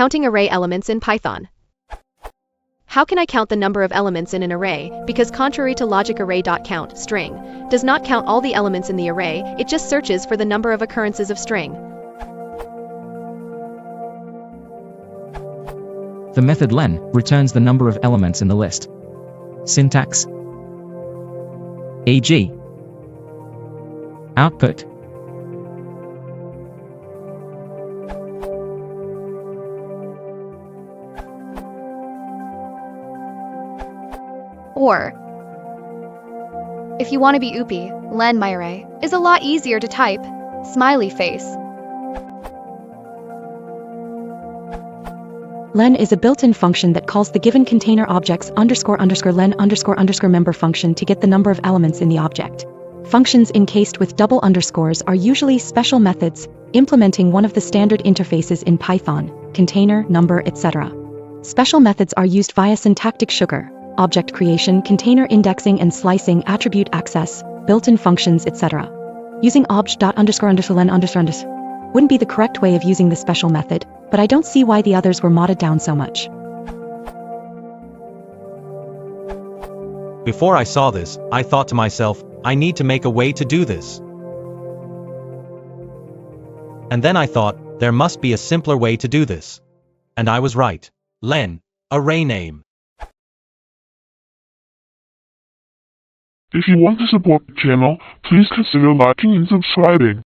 Counting array elements in Python. How can I count the number of elements in an array? Because contrary to logic array.count, string does not count all the elements in the array, it just searches for the number of occurrences of string. The method len returns the number of elements in the list. Syntax. E.g. output. Or, if you want to be oopy, len my array is a lot easier to type. Smiley face. Len is a built-in function that calls the given container object's __len__ member function to get the number of elements in the object. Functions encased with double underscores are usually special methods, implementing one of the standard interfaces in Python, container, number, etc. Special methods are used via syntactic sugar, object creation, container indexing and slicing, attribute access, built-in functions, etc. Using obj.__len__ wouldn't be the correct way of using the special method, but I don't see why the others were modded down so much. Before I saw this, I thought to myself, I need to make a way to do this. And then I thought, there must be a simpler way to do this. And I was right. Len, array name. If you want to support the channel, please consider liking and subscribing.